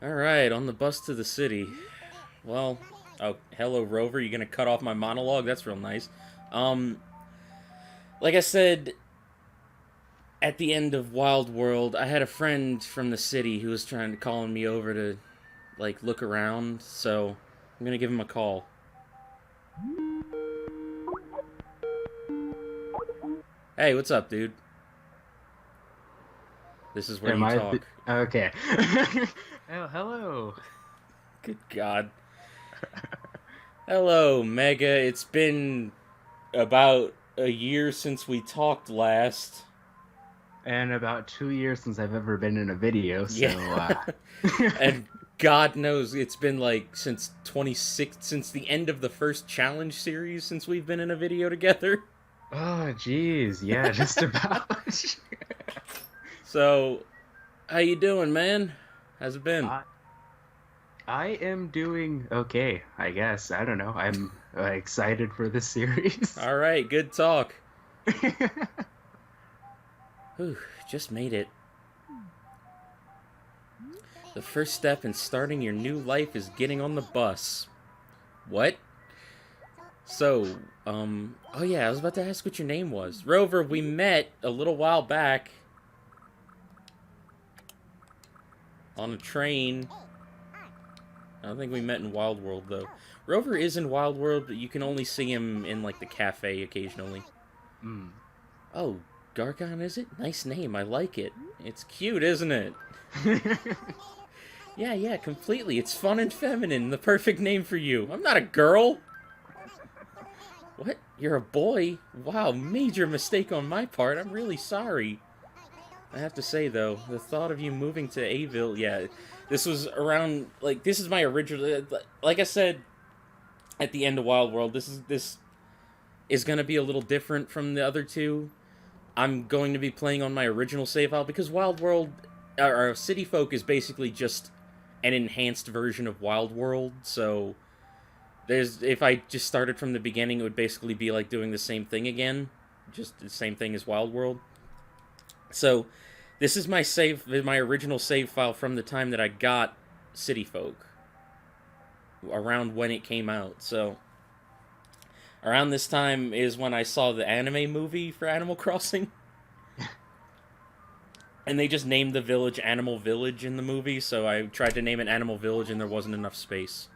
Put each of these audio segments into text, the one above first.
Alright, on the bus to the city. Well, oh, hello, Rover. You gonna cut off my monologue? That's real nice. Um, like I said, at the end of Wild World, I had a friend from the city who was trying to call me over to, like, look around, so I'm gonna give him a call. Hey, what's up, dude? This is where Am you I talk. okay? Oh, hello. Good God. Hello, Mega. It's been about a year since we talked last. And about 2 years since I've ever been in a video, Yeah. so And God knows it's been like since 26 since the end of the first challenge series since we've been in a video together. oh, geez, yeah, just about. So, how you doing, man? How's it been? I I am doing okay, I guess. I don't know. I'm excited for this series. All right, good talk. Whew, just made it. The first step in starting your new life is getting on the bus. What? So, oh yeah, I was about to ask what your name was. Rover, we met a little while back on a train. I don't think we met in Wild World, though. Rover is in Wild World, but you can only see him in, like, the cafe occasionally. Hmm. Oh, Gargon, is it? Nice name, I like it. It's cute, isn't it? Yeah, completely. It's fun and feminine, the perfect name for you. I'm not a girl! What? You're a boy? Wow, major mistake on my part. I'm really sorry. I have to say, though, the thought of you moving to Avil, yeah, this was around, like, this is my original, like I said, at the end of Wild World, this is going to be a little different from the other two. I'm going to be playing on my original save file, because Wild World, or City Folk is basically just an enhanced version of Wild World, so if I just started from the beginning, it would basically be like doing the same thing again, just the same thing as Wild World. So, this is my original save file from the time that I got City Folk, around when it came out. So, around this time is when I saw the anime movie for Animal Crossing. And they just named the village Animal Village in the movie, so I tried to name it Animal Village and there wasn't enough space.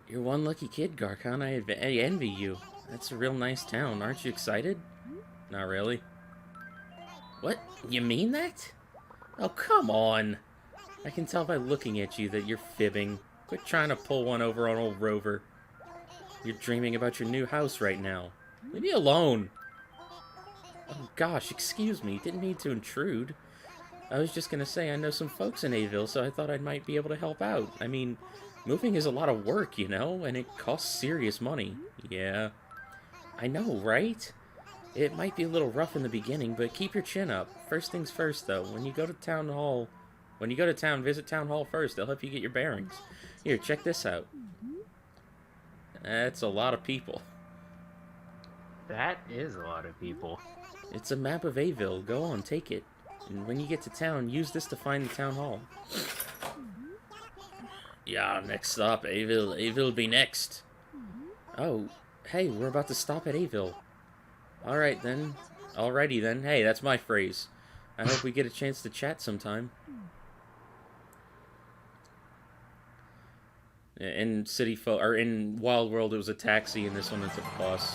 You're one lucky kid, Garkon. I envy you. That's a real nice town. Aren't you excited? Not really. What? You mean that? Oh, come on. I can tell by looking at you that you're fibbing. Quit trying to pull one over on old Rover. You're dreaming about your new house right now. Leave me alone. Oh gosh, excuse me. Didn't mean to intrude. I was just gonna say I know some folks in Avil, so I thought I might be able to help out. I mean, moving is a lot of work, you know, and it costs serious money. Yeah. I know, right? It might be a little rough in the beginning, but keep your chin up. First things first, though. When you go to town, visit town hall first. They'll help you get your bearings. Here, check this out. That's a lot of people. That is a lot of people. It's a map of Avil. Go on, take it. And when you get to town, use this to find the town hall. Yeah, next stop, Avil. Avil be next. Oh, hey, we're about to stop at Avil. Alright then. Alrighty then. Hey, that's my phrase. I hope we get a chance to chat sometime. In in Wild World, it was a taxi, and this one it's a bus.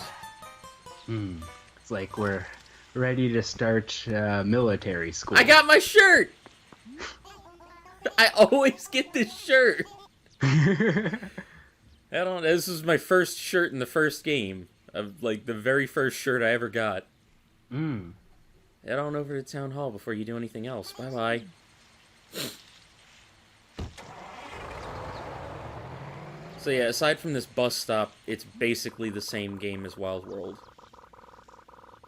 Hmm. It's like we're ready to start military school. I got my shirt! I always get this shirt! This is my first shirt in the first game. Of, like, the very first shirt I ever got. Hmm. Head on over to Town Hall before you do anything else. Bye-bye. So yeah, aside from this bus stop, it's basically the same game as Wild World.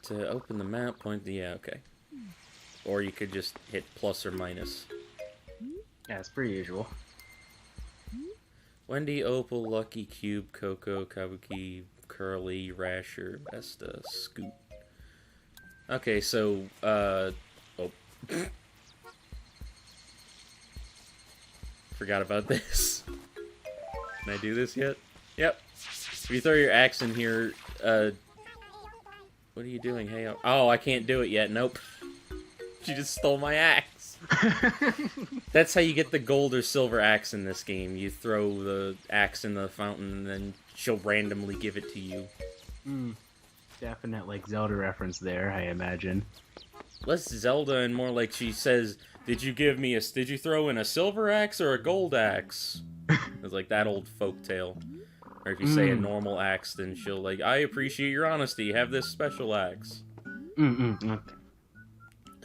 To open the map, point the... Yeah, okay. Or you could just hit plus or minus. Yeah, it's per usual. Wendy, Opal, Lucky, Cube, Coco, Kabuki, Curly, Rasher, Besta, Scoot. Okay, so, oh. Forgot about this. Can I do this yet? Yep. If you throw your axe in here, what are you doing? Hey, oh, I can't do it yet. Nope. She just stole my axe. That's how you get the gold or silver axe in this game. You throw the axe in the fountain, and then she'll randomly give it to you. Definite, like, Zelda reference there, I imagine. Less Zelda and more like she says, did you throw in a silver axe or a gold axe? It's like that old folk tale. Or if you say a normal axe, then she'll like, I appreciate your honesty, have this special axe.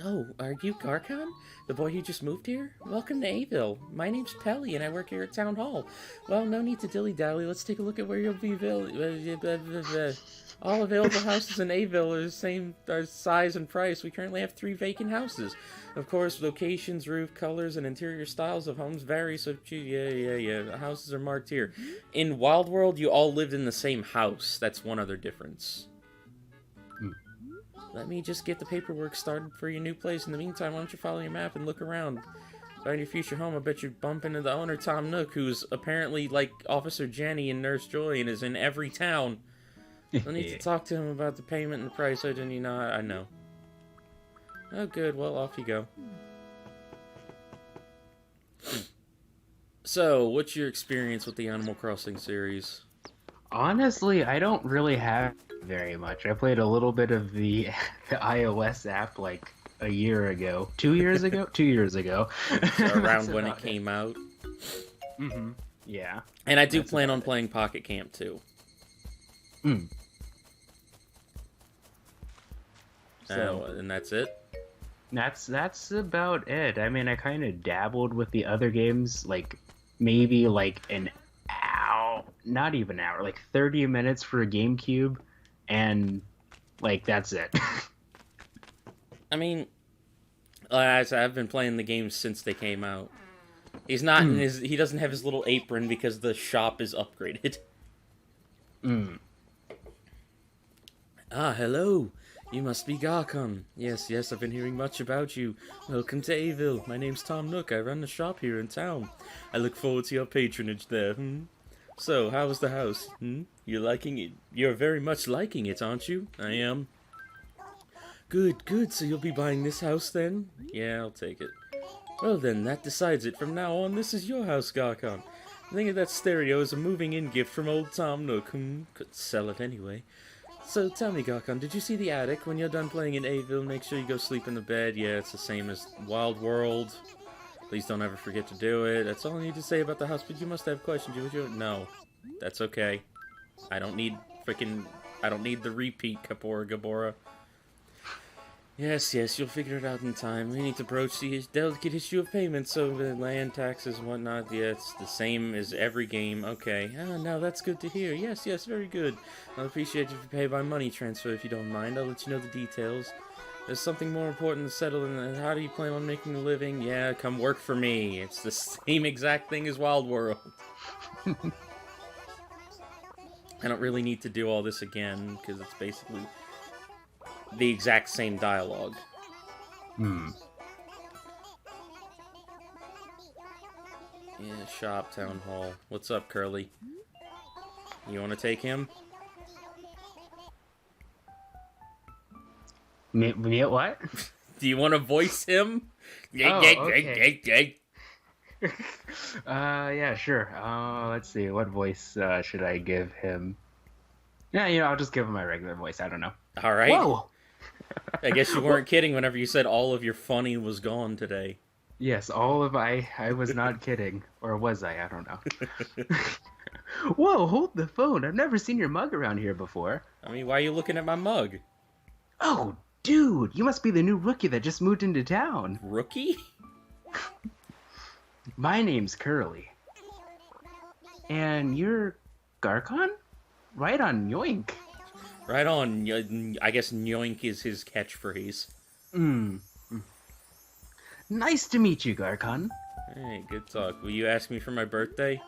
Oh, are you Garcon? The boy who just moved here? Welcome to Vill. My name's Pelly, and I work here at Town Hall. Well, no need to dilly-dally. Let's take a look at where you'll be, Vill. All available houses in Vill are the same size and price. We currently have 3 vacant houses. Of course, locations, roof colors, and interior styles of homes vary, so yeah. The houses are marked here. In Wild World, you all lived in the same house. That's one other difference. Let me just get the paperwork started for your new place. In the meantime, why don't you follow your map and look around? Find your future home. I bet you bump into the owner, Tom Nook, who's apparently like Officer Jenny and Nurse Joy and is in every town. I need to talk to him about the payment and the price. Oh, didn't you know? I know. Oh, good. Well, off you go. So, what's your experience with the Animal Crossing series? Honestly, I don't really have very much. I played a little bit of the iOS app like a year ago. 2 years ago? 2 years ago. Around when it came out. Yeah. And I do plan on playing Pocket Camp too. So, and that's it? That's about it. I mean, I kind of dabbled with the other games, like maybe like an hour, not even an hour, like 30 minutes for a GameCube, and like that's it. I mean, as I've been playing the games since they came out. He's not in his. He doesn't have his little apron because the shop is upgraded. Ah, hello. You must be Garcon. Yes, I've been hearing much about you. Welcome to Vill. My name's Tom Nook. I run the shop here in town. I look forward to your patronage there. So, how was the house? You're liking it? You're very much liking it, aren't you? I am. Good. So you'll be buying this house then? Yeah, I'll take it. Well then, that decides it. From now on, this is your house, Garcon. Think of that stereo as a moving-in gift from old Tom Nook. Could sell it anyway. So tell me, Garcon, did you see the attic? When you're done playing in Vill, make sure you go sleep in the bed. Yeah, it's the same as Wild World. Please don't ever forget to do it. That's all I need to say about the house, but you must have questions. No. That's okay. I don't need the repeat, Kapora Gabora. Yes, you'll figure it out in time. We need to broach the delicate issue of payment, so the land taxes and whatnot, yeah, it's the same as every game. Okay. Now that's good to hear. Yes, very good. I'll appreciate if you pay by money transfer if you don't mind. I'll let you know the details. There's something more important to settle in. How do you plan on making a living? Yeah, come work for me. It's the same exact thing as Wild World. I don't really need to do all this again, because it's basically the exact same dialogue. Yeah, shop, town hall. What's up, Curly? You want to take him? Me what? Do you want to voice him? Okay. Yeah, sure. Let's see. What voice should I give him? Yeah, I'll just give him my regular voice. I don't know. All right. Whoa! I guess you weren't kidding whenever you said all of your funny was gone today. Yes, I was not kidding. Or was I? I don't know. Whoa, hold the phone. I've never seen your mug around here before. I mean, why are you looking at my mug? Oh, dude, you must be the new rookie that just moved into town. Rookie? My name's Curly. And you're Garcon? Right on, yoink. Right on. I guess yoink is his catchphrase. Nice to meet you, Garcon. Hey, good talk. Will you ask me for my birthday?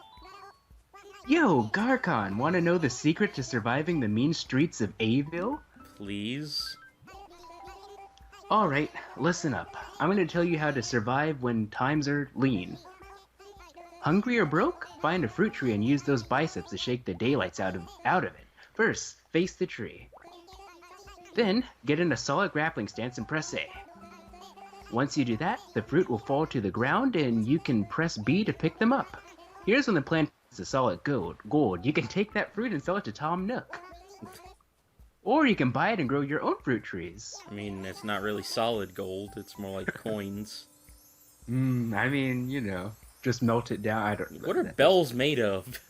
Yo, Garcon, want to know the secret to surviving the mean streets of Vill? Please? Alright, listen up. I'm going to tell you how to survive when times are lean. Hungry or broke? Find a fruit tree and use those biceps to shake the daylights out of it. First, face the tree. Then, get in a solid grappling stance and press A. Once you do that, the fruit will fall to the ground and you can press B to pick them up. Here's when the plant is a solid gold. You can take that fruit and sell it to Tom Nook. Or you can buy it and grow your own fruit trees. I mean, it's not really solid gold. It's more like coins. I mean, you know, just melt it down. I don't. What are bells made of?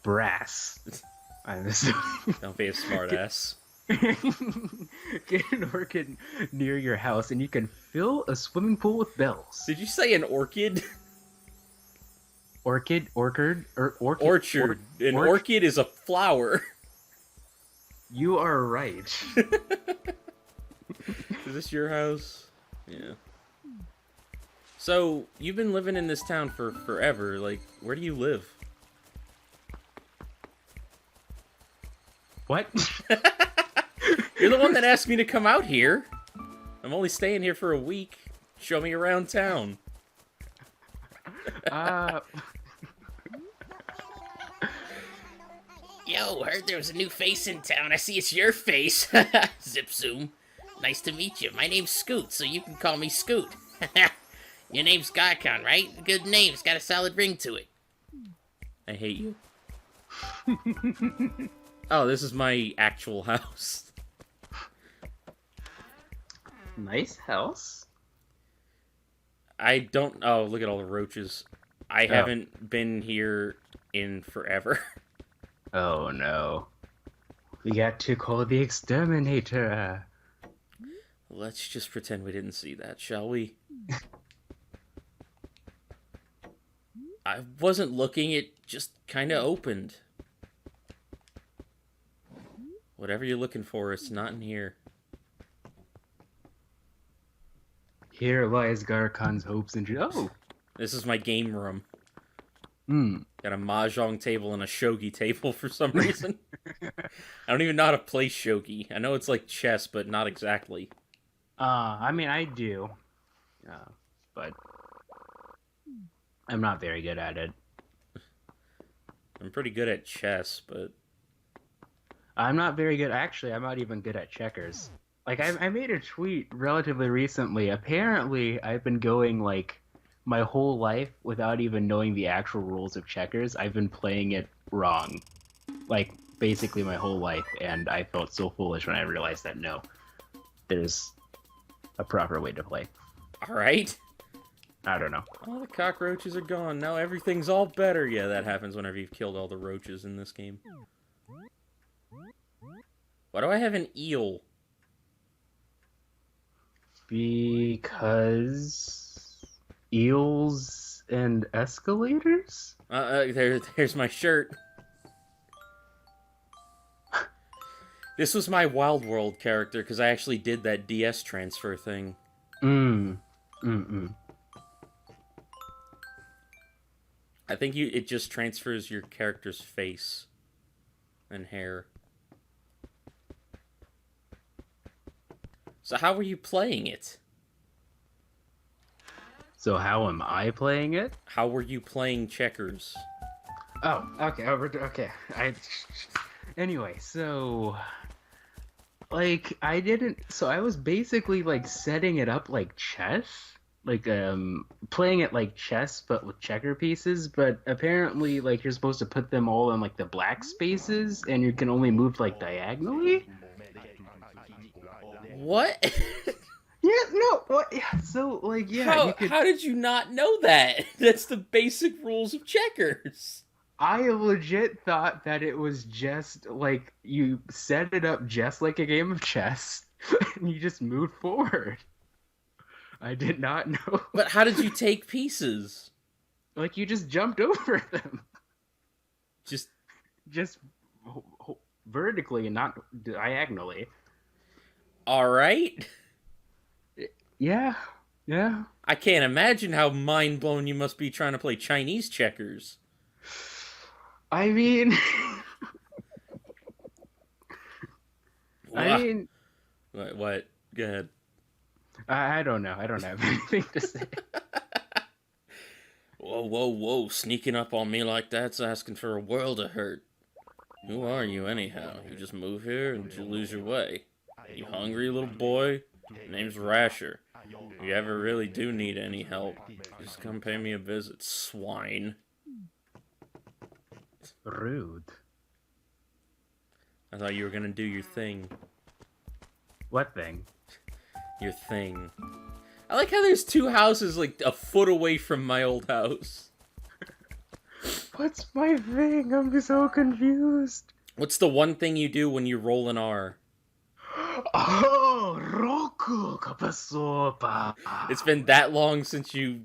Brass. I'm assuming. Don't be a smartass. Get an orchid near your house and you can fill a swimming pool with bells. Did you say an orchid? Orchid. Orchard. An orchid is a flower. You are right. Is this your house? Yeah. So, you've been living in this town for forever. Like, where do you live? What? You're the one that asked me to come out here. I'm only staying here for a week. Show me around town. Yo, heard there was a new face in town. I see it's your face. Zip zoom. Nice to meet you. My name's Scoot, so you can call me Scoot. Your name's Garcon, right? Good name. It's got a solid ring to it. I hate you. Oh, this is my actual house. Nice house. I don't... Oh, look at all the roaches. I haven't been here in forever. Oh, no. We got to call the exterminator. Let's just pretend we didn't see that, shall we? I wasn't looking, it just kind of opened. Whatever you're looking for, it's not in here. Here lies Garcon's hopes and dreams. Oh! This is my game room. Got a mahjong table and a shogi table for some reason. I don't even know how to play shogi. I know it's like chess, but not exactly. I mean, I do. But I'm not very good at it. I'm pretty good at chess, but... I'm not very good. Actually, I'm not even good at checkers. Like, I made a tweet relatively recently. Apparently, I've been going, like, my whole life without even knowing the actual rules of checkers. I've been playing it wrong. Like, basically my whole life. And I felt so foolish when I realized that, no, there's a proper way to play. Alright. I don't know. All the cockroaches are gone. Now everything's all better. Yeah, that happens whenever you've killed all the roaches in this game. Why do I have an eel? Because eels and escalators? There's my shirt. This was my Wild World character, because I actually did that DS transfer thing. I think it just transfers your character's face and hair. So how were you playing it? So how am I playing it? How were you playing checkers? Oh, okay. Okay. Anyway, so... Like, I was basically, like, setting it up like chess. Like, playing it like chess, but with checker pieces. But apparently, like, you're supposed to put them all in, like, the black spaces, and you can only move, like, diagonally? What? Yeah, no, what? Yeah, so, like, yeah. How did you not know that? That's the basic rules of checkers. I legit thought that it was just, like, you set it up just like a game of chess, and you just moved forward. I did not know. But how did you take pieces? Like, you just jumped over them. Just vertically and not diagonally. Alright. Yeah. I can't imagine how mind-blown you must be trying to play Chinese checkers. I mean... What? Go ahead. I don't know. I don't have anything to say. Whoa, whoa, whoa. Sneaking up on me like that's asking for a world of hurt. Who are you, anyhow? You just move here and you lose your way. You hungry, little boy? Name's Rasher. If you ever really do need any help, just come pay me a visit, swine. Rude. I thought you were gonna do your thing. What thing? Your thing. I like how there's two houses like a foot away from my old house. What's my thing? I'm so confused. What's the one thing you do when you roll an R? Oh, Roku Kapasopa. It's been that long since you've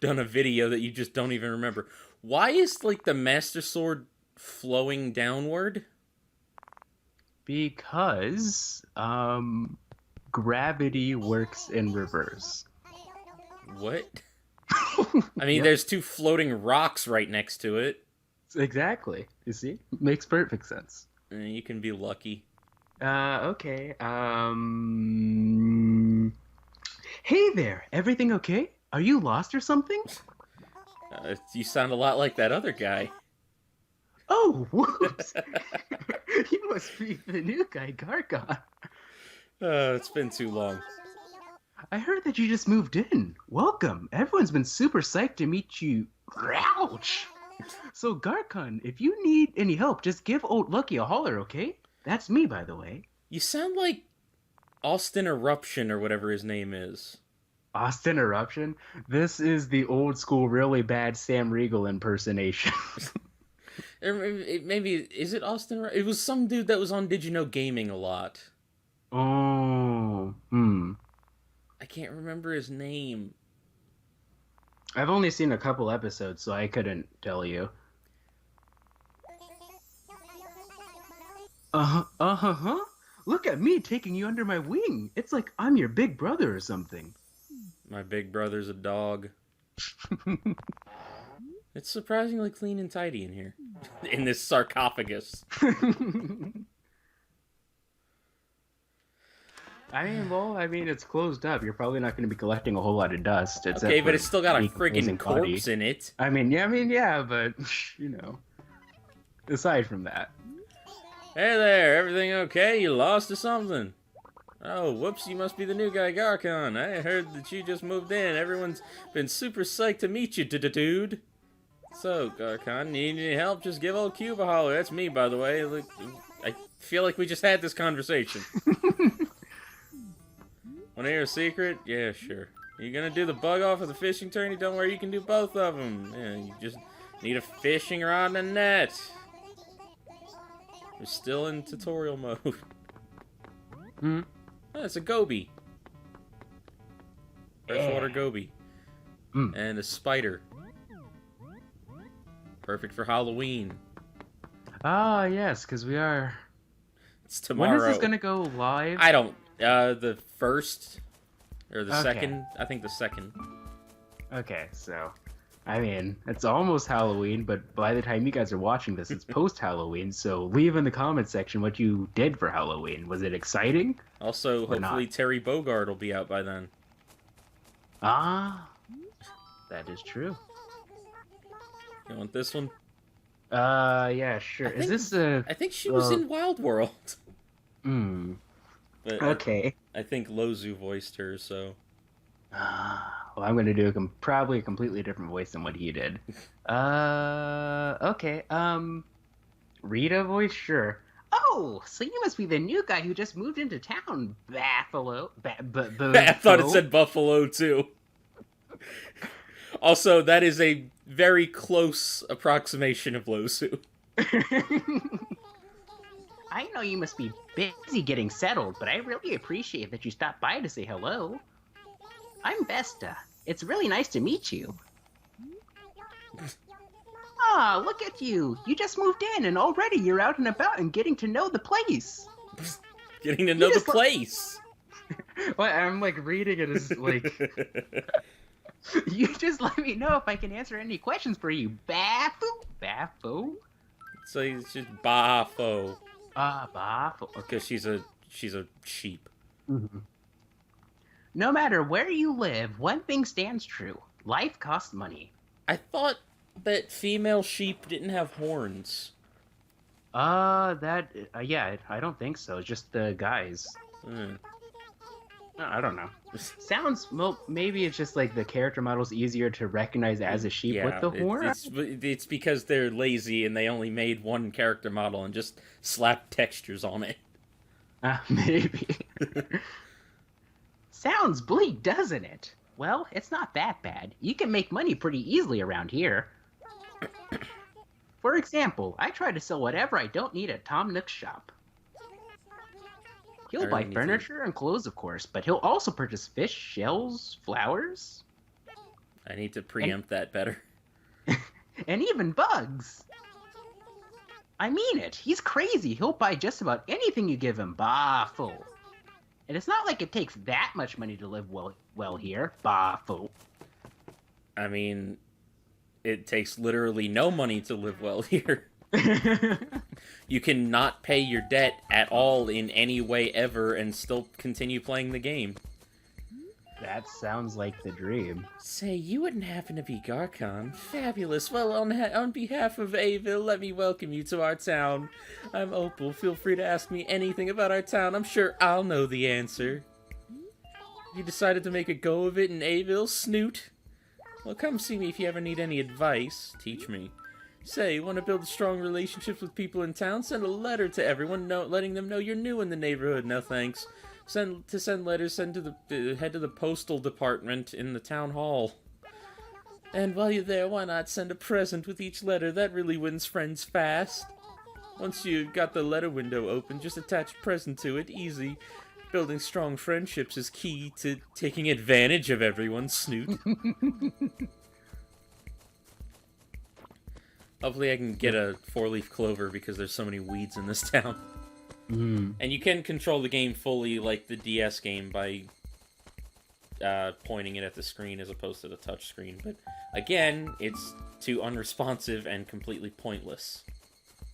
done a video that you just don't even remember. Why is, like, the Master Sword flowing downward? Because, gravity works in reverse. What? I mean, there's two floating rocks right next to it. Exactly. You see? Makes perfect sense. You can be lucky. Okay. Hey there, everything okay? Are you lost or something? You sound a lot like that other guy. Oh, whoops! You must be the new guy, Gargon. It's been too long. I heard that you just moved in. Welcome. Everyone's been super psyched to meet you. Ouch! So, Garkon, if you need any help, just give old Lucky a holler, okay? That's me, by the way. You sound like Austin Eruption or whatever his name is. Austin Eruption? This is the old school, really bad Sam Riegel impersonation. Maybe, is it Austin? It was some dude that was on Did You Know Gaming a lot. Oh, I can't remember his name. I've only seen a couple episodes, so I couldn't tell you. Uh-huh. Look at me taking you under my wing. It's like I'm your big brother or something. My big brother's a dog. It's surprisingly clean and tidy in here. In this sarcophagus. I mean, it's closed up. You're probably not going to be collecting a whole lot of dust. Okay, but it's still got a friggin' corpse in it. I mean, yeah, but, you know. Aside from that. Hey there, everything okay? You lost or something? Oh, whoops, you must be the new guy, Garkon. I heard that you just moved in. Everyone's been super psyched to meet you, dude. So, Garkon, need any help? Just give old Cube a holler. That's me, by the way. Look, I feel like we just had this conversation. Wanna hear a secret? Yeah, sure. You gonna do the bug off of the fishing tourney? Don't worry, you can do both of them. Yeah, you just need a fishing rod and a net. We're still in tutorial mode. Oh, it's a goby. Freshwater goby. And a spider. Perfect for Halloween. Ah, yes, because we are... It's tomorrow. When is this gonna go live? I don't... the first... Or the Okay. second? I think the second. Okay, so... I mean, it's almost Halloween, but by the time you guys are watching this, it's post-Halloween, so leave in the comment section what you did for Halloween. Was it exciting? Also, Or hopefully not? Terry Bogard will be out by then. Ah, that is true. You want this one? Yeah, sure. Is this a... I think she was in Wild World. But Okay. I think Lozu voiced her, so... Well, I'm going to do probably a completely different voice than what he did. Okay. Rita voice? Sure. Oh, so you must be the new guy who just moved into town, Buffalo. I thought it said Buffalo, too. Also, that is a very close approximation of Lozu. I know you must be busy getting settled, but I really appreciate that you stopped by to say hello. I'm Vesta. It's really nice to meet you. Ah, look at you. You just moved in and already you're out and about and getting to know the place. Getting to know the place. Well, I'm like reading it as like... You just let me know if I can answer any questions for you. Baffo? So it's just Bafo. Baffo. Because she's a sheep. Mm-hmm. No matter where you live, one thing stands true. Life costs money. I thought that female sheep didn't have horns. Yeah, I don't think so. It's just the guys. Hmm. I don't know. Sounds, well, maybe it's just like the character model's easier to recognize as a sheep with the horn. It's because they're lazy and they only made one character model and just slapped textures on it. Maybe. Sounds bleak, doesn't it? Well, it's not that bad. You can make money pretty easily around here. For example, I try to sell whatever I don't need at Tom Nook's shop. He'll buy furniture and clothes, of course, but he'll also purchase fish, shells, flowers. I need to preempt that better. And even bugs. I mean it. He's crazy. He'll buy just about anything you give him, full. And it's not like it takes that much money to live well here, full. I mean, it takes literally no money to live well here. You can not pay your debt at all in any way ever and still continue playing the game. That sounds like the dream. Say, you wouldn't happen to be Garcon? Fabulous. Well, on behalf of Vill, let me welcome you to our town. I'm Opal. Feel free to ask me anything about our town. I'm sure I'll know the answer. You decided to make a go of it in Vill, Snoot? Well, come see me if you ever need any advice. Teach me. Say, want to build strong relationships with people in town? Send a letter to everyone, letting them know you're new in the neighborhood. No thanks. Send letters, head to the postal department in the town hall. And while you're there, why not send a present with each letter? That really wins friends fast. Once you've got the letter window open, just attach a present to it. Easy. Building strong friendships is key to taking advantage of everyone, Snoot. Hopefully I can get a 4-leaf clover because there's so many weeds in this town. And you can control the game fully like the DS game by pointing it at the screen as opposed to the touch screen. But again, it's too unresponsive and completely pointless.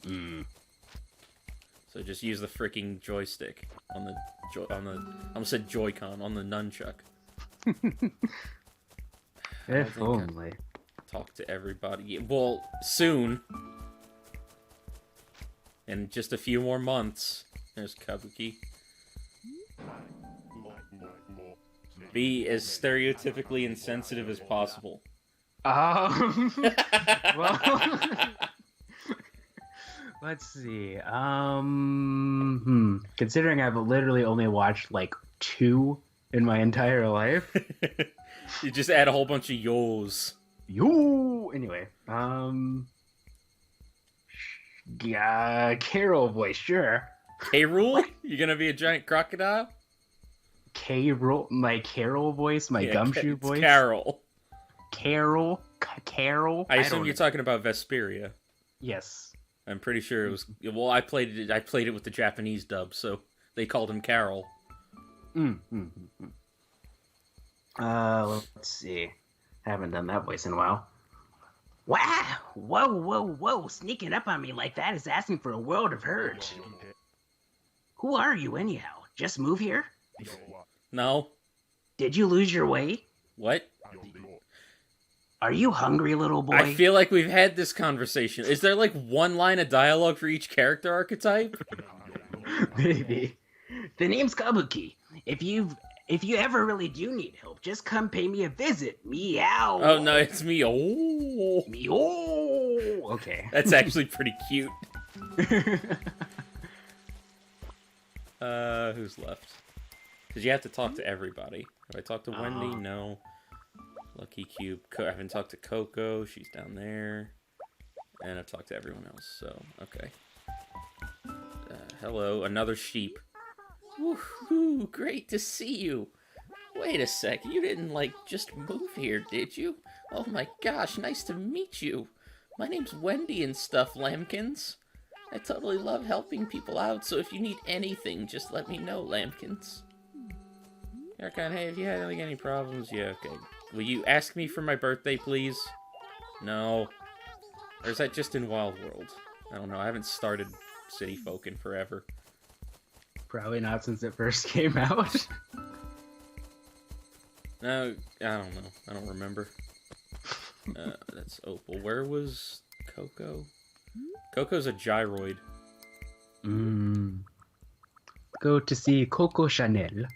So just use the freaking joystick on the I almost said Joy-Con on the nunchuck. If only. Talk to everybody. Well, soon. In just a few more months. There's Kabuki. Be as stereotypically insensitive as possible. Well, let's see. Considering I've literally only watched like 2 in my entire life. You just add a whole bunch of yo's. Anyway, yeah, Carol voice, sure. K-Rool? You gonna be a giant crocodile? K-Rool, my Carol voice, my gumshoe voice. Carol. Carol. I assume you're talking about Vesperia. Yes. I'm pretty sure it was. Well, I played it with the Japanese dub, so they called him Carol. Let's see. Haven't done that voice in a while. Wow! Whoa! Sneaking up on me like that is asking for a world of hurt. Who are you, anyhow? Just move here? No. Did you lose your way? What? Are you hungry, little boy? I feel like we've had this conversation. Is there like one line of dialogue for each character archetype? Maybe. The name's Kabuki. If you ever really do need help, just come pay me a visit. Meow. Oh no, it's me. Oh. Meow. Okay. That's actually pretty cute. Who's left? Because you have to talk to everybody. Have I talked to Wendy? No. Lucky Cube. I haven't talked to Coco. She's down there. And I've talked to everyone else, so, okay. Hello, another sheep. Woohoo, great to see you. Wait a sec, you didn't, like, just move here, did you? Oh my gosh, nice to meet you. My name's Wendy and stuff, Lambkins. I totally love helping people out, so if you need anything, just let me know, Lambkins. Erkan, hey, have you had, like, any problems? Yeah, okay. Will you ask me for my birthday, please? No. Or is that just in Wild World? I don't know, I haven't started City Folk in forever. Probably not since it first came out. No, I don't know. I don't remember. That's Opal. Where was Coco? Coco's a gyroid. Go to see Coco Chanel,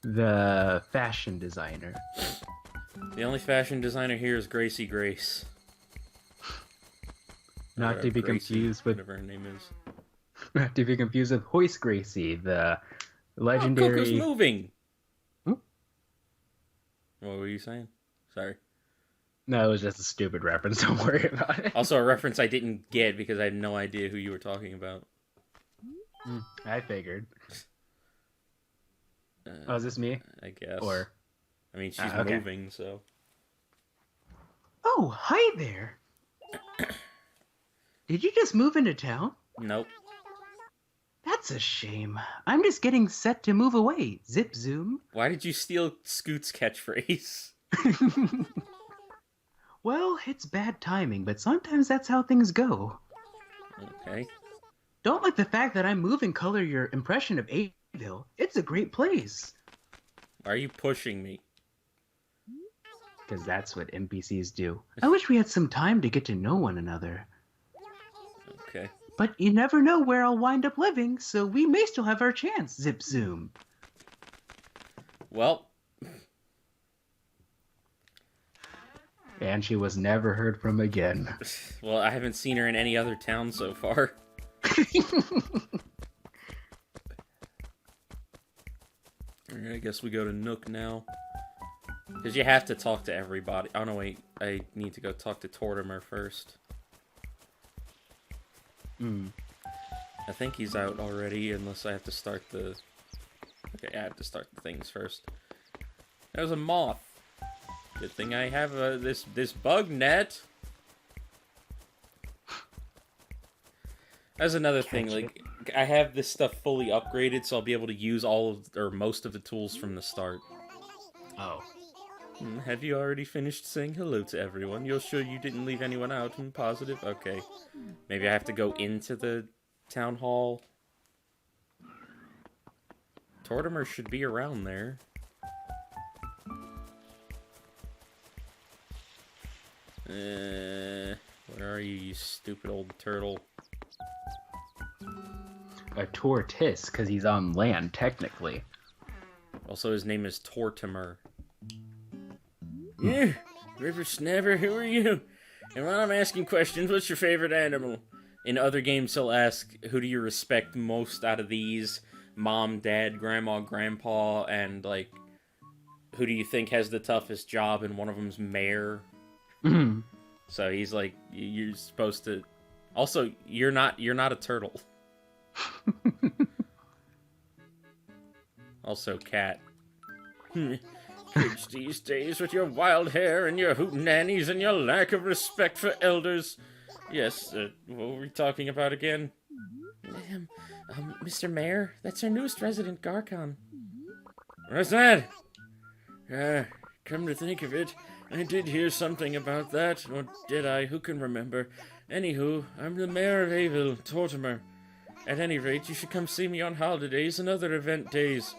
the fashion designer. The only fashion designer here is Gracie Grace. Not to be Gracie, confused with whatever her name is. not to be confused with Hoist Gracie, the legendary. Oh, Coco's moving. Hmm? What were you saying? Sorry. No, it was just a stupid reference. Don't worry about it. Also, a reference I didn't get because I had no idea who you were talking about. I figured. Oh, is this me? I guess. Or, I mean, she's okay. moving, so. Oh, hi there. Did you just move into town? Nope. That's a shame. I'm just getting set to move away. Zip zoom. Why did you steal Scoot's catchphrase? Well, it's bad timing, but sometimes that's how things go. Okay. Don't let the fact that I'm moving color your impression of Vill. It's a great place. Why are you pushing me? Because that's what NPCs do. I wish we had some time to get to know one another. Okay. But you never know where I'll wind up living, so we may still have our chance, Zip Zoom. Well. And she was never heard from again. Well, I haven't seen her in any other town so far. Alright, I guess we go to Nook now. Because you have to talk to everybody. Oh, no, wait. I need to go talk to Tortimer first. I think he's out already, unless I have to start the... Okay, I have to start the things first. There's a moth. Good thing I have this bug net. That's another thing, like, I have this stuff fully upgraded, so I'll be able to use all of, or most of the tools from the start. Oh. Have you already finished saying hello to everyone? You're sure you didn't leave anyone out? Positive? Okay. Maybe I have to go into the town hall. Tortimer should be around there. Where are you stupid old turtle? A tortoise, because he's on land, technically. Also, his name is Tortimer. Yeah, River Snapper, who are you? And while I'm asking questions, what's your favorite animal? In other games, he'll ask, who do you respect most out of these? Mom, Dad, Grandma, Grandpa, and, like, who do you think has the toughest job? And one of them's mayor. So he's like, you're supposed to... Also, you're not a turtle. Also, cat. Kids these days with your wild hair and your hootenannies and your lack of respect for elders. Yes, what were we talking about again? Mr. Mayor, that's our newest resident, Garcon. What's that? Come to think of it, I did hear something about that, or did I? Who can remember? Anywho, I'm the Mayor of Avil, Tortimer. At any rate, you should come see me on holidays and other event days.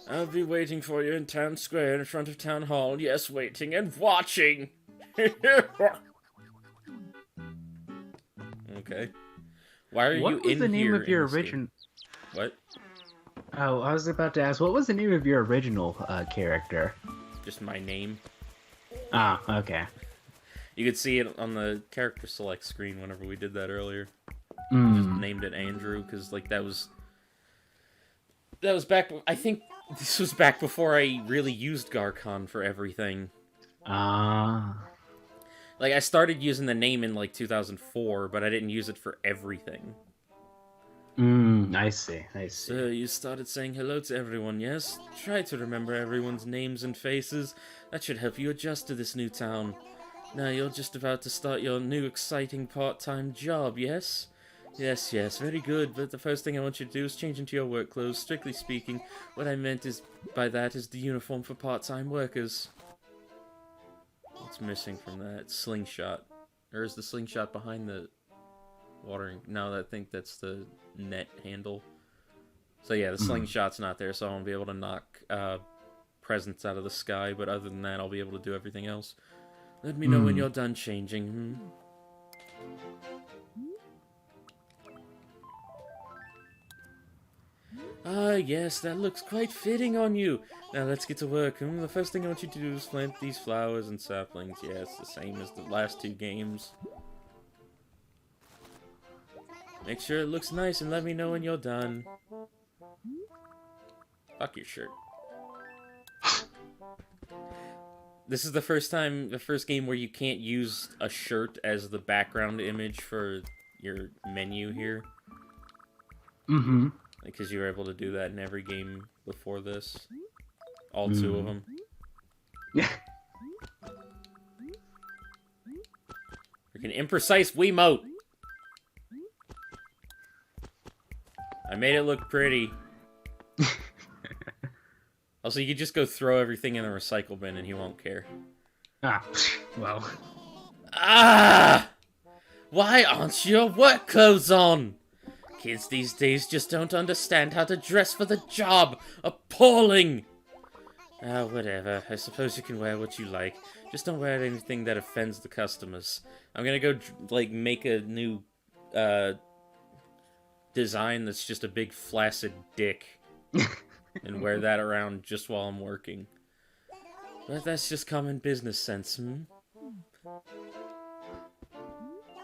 I'll be waiting for you in Town Square in front of Town Hall. Yes, waiting and watching! Okay. Why are you in here? What was the name of your original... What? Oh, I was about to ask, what was the name of your original character? Just my name. Ah, okay. You could see it on the character select screen whenever we did that earlier. Just named it Andrew, because, like, that was back... I think this was back before I really used Garcon for everything. Ah. Like, I started using the name in, like, 2004, but I didn't use it for everything. I see. So, you started saying hello to everyone, yes? Try to remember everyone's names and faces. That should help you adjust to this new town. Now, you're just about to start your new exciting part-time job, yes? Yes, very good, but the first thing I want you to do is change into your work clothes. Strictly speaking, what I meant by that is the uniform for part-time workers. What's missing from that? Slingshot. Or is the slingshot behind the watering? No, I think that's the net handle. So yeah, the slingshot's not there, so I won't be able to knock presents out of the sky, but other than that, I'll be able to do everything else. Let me know when you're done changing, Ah, yes, that looks quite fitting on you. Now let's get to work. The first thing I want you to do is plant these flowers and saplings. Yes, the same as the last 2 games. Make sure it looks nice and let me know when you're done. Fuck your shirt. This is the first game where you can't use a shirt as the background image for your menu here. Mm-hmm. Because you were able to do that in every game before this. All 2 of them. Freaking imprecise Wiimote! I made it look pretty. Also, you could just go throw everything in the recycle bin and he won't care. Ah, well. Ah! Why aren't your work clothes on? Kids these days just don't understand how to dress for the job. Appalling! Ah, whatever. I suppose you can wear what you like. Just don't wear anything that offends the customers. I'm gonna go, like, make a new, design that's just a big flaccid dick. And wear that around just while I'm working. But that's just common business sense,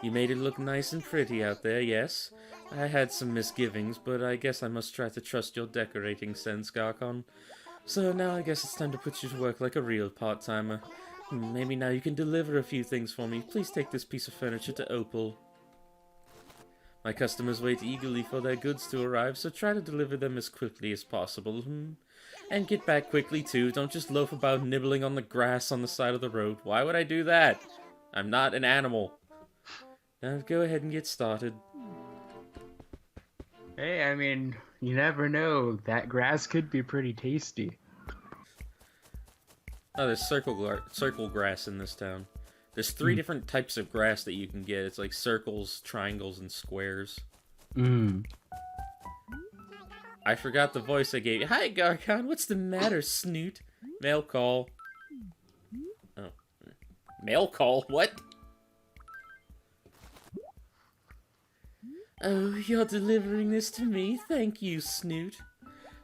You made it look nice and pretty out there, yes? I had some misgivings, but I guess I must try to trust your decorating sense, Garcon. So now I guess it's time to put you to work like a real part-timer. Maybe now you can deliver a few things for me. Please take this piece of furniture to Opal. My customers wait eagerly for their goods to arrive, so try to deliver them as quickly as possible. And get back quickly, too. Don't just loaf about nibbling on the grass on the side of the road. Why would I do that? I'm not an animal. Now go ahead and get started. Hey, I mean, you never know. That grass could be pretty tasty. Oh, there's circle grass in this town. There's 3 different types of grass that you can get. It's like circles, triangles, and squares. I forgot the voice I gave you. Hi, Garcon. What's the matter, Snoot? Mail call. Oh. Mail call? What? Oh, you're delivering this to me? Thank you, Snoot.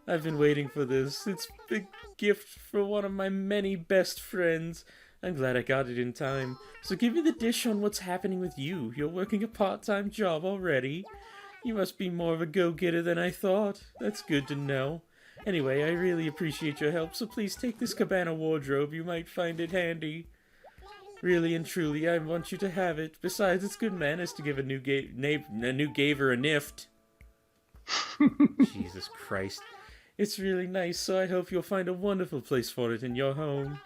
I've been waiting for this. It's a gift for one of my many best friends. I'm glad I got it in time. So give me the dish on what's happening with you. You're working a part-time job already. You must be more of a go-getter than I thought. That's good to know. Anyway, I really appreciate your help, so please take this cabana wardrobe. You might find it handy. Really and truly, I want you to have it. Besides, it's good manners to give a new gaver a nift. Jesus Christ. It's really nice, so I hope you'll find a wonderful place for it in your home.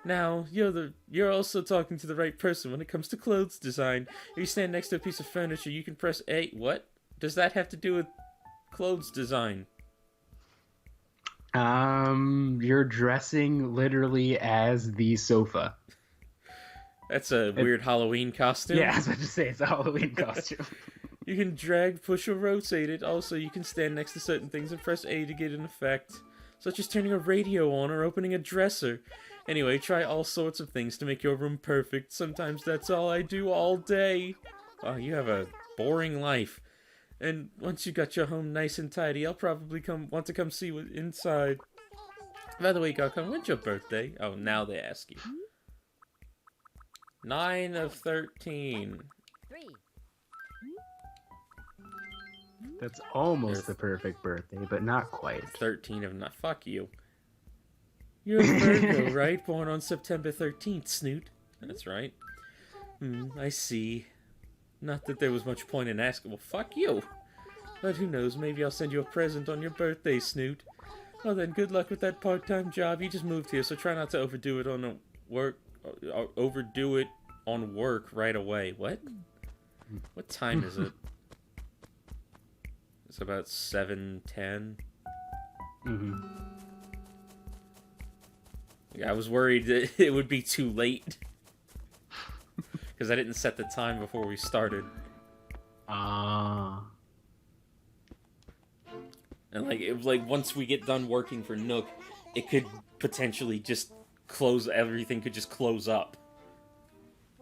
Now, you're also talking to the right person when it comes to clothes design. If you stand next to a piece of furniture, you can press A. What does that have to do with clothes design? You're dressing literally as the sofa. That's a weird Halloween costume. Yeah, I was about to say, it's a Halloween costume. You can drag, push, or rotate it. Also, you can stand next to certain things and press A to get an effect, such as turning a radio on or opening a dresser. Anyway, try all sorts of things to make your room perfect. Sometimes that's all I do all day. Wow, you have a boring life. And once you got your home nice and tidy, I'll probably want to come see what's inside. By the way, Garcon, when's your birthday? Oh, now they ask you. 9 of 13. 3. That's almost the perfect birthday, but not quite. 13 of not. Fuck you. You're a Virgo, right? Born on September 13th, Snoot. That's right. I see. Not that there was much point in asking. Well, fuck you. But who knows, maybe I'll send you a present on your birthday, Snoot. Well then, good luck with that part-time job. You just moved here, so try not to overdo it on work right away. What? What time is it? It's about 7:10. I was worried that it would be too late. Because I didn't set the time before we started. And like once we get done working for Nook, it could potentially just everything could just close up.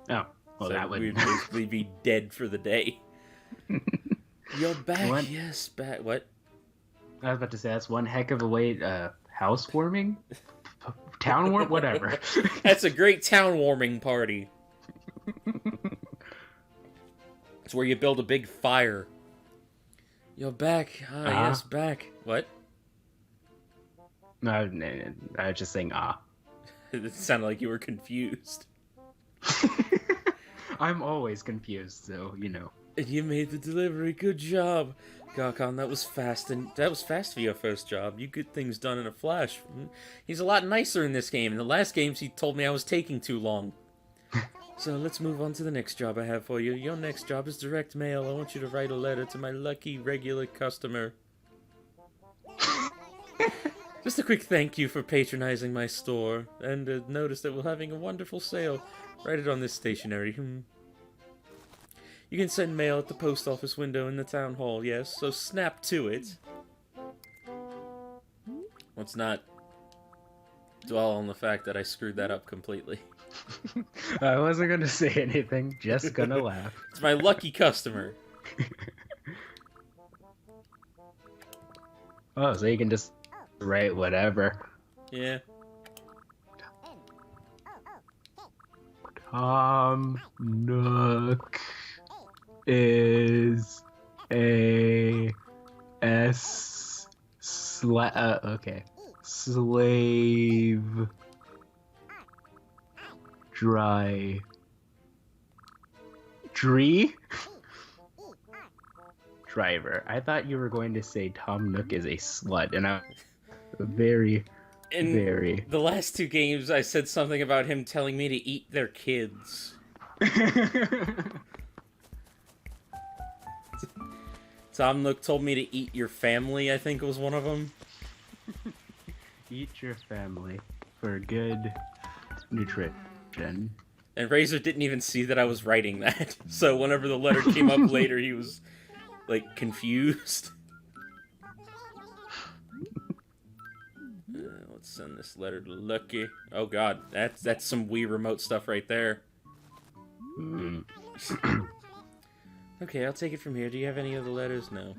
Oh, well, So that would. we'd basically be dead for the day. You're back, What? yes, back. What? I was about to say that's one heck of a way. Housewarming, town warm, whatever. That's a great town warming party. It's where you build a big fire. You're back. Yes, back. What? No, I was just saying It sounded like you were confused. I'm always confused, so you know. And you made the delivery. Good job. Garcon, that was fast, and that was fast for your first job. You get things done in a flash. He's a lot nicer in this game. In the last games, he told me I was taking too long. So let's move on to the next job I have for you. Your next job is direct mail. I want you to write a letter to my lucky regular customer. Just a quick thank you for patronizing my store, and notice that we're having a wonderful sale. Write it on this stationery. You can send mail at the post office window in the town hall, yes, so snap to it. Let's not dwell on the fact that I screwed that up completely. I wasn't gonna say anything, just gonna laugh. It's my lucky customer. Oh, so you can just write whatever. Yeah. Tom Nook is a slave driver. I thought you were going to say Tom Nook is a slut, and I'm very In the last two games, I said something about him telling me to eat their kids. Tom Nook told me to eat your family, I think was one of them. Eat your family for good nutrition. And Razor didn't even see that I was writing that. So whenever the letter came up later, he was, like, confused. Let's send this letter to Lucky. Oh god, that's some Wii remote stuff right there. Okay, I'll take it from here. Do you have any other letters? No.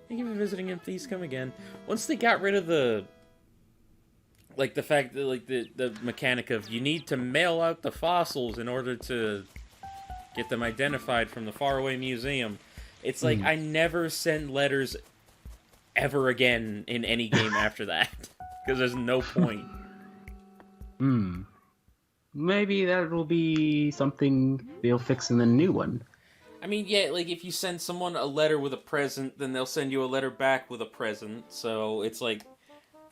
Thank you for visiting, and please come again. Once they got rid of the... like, the fact that, like, the mechanic of you need to mail out the fossils in order to get them identified from the faraway museum. It's like, I never send letters ever again in any game after that. Because there's no point. Maybe that will be something they'll fix in the new one. I mean, yeah, like, if you send someone a letter with a present, then they'll send you a letter back with a present. So, it's like,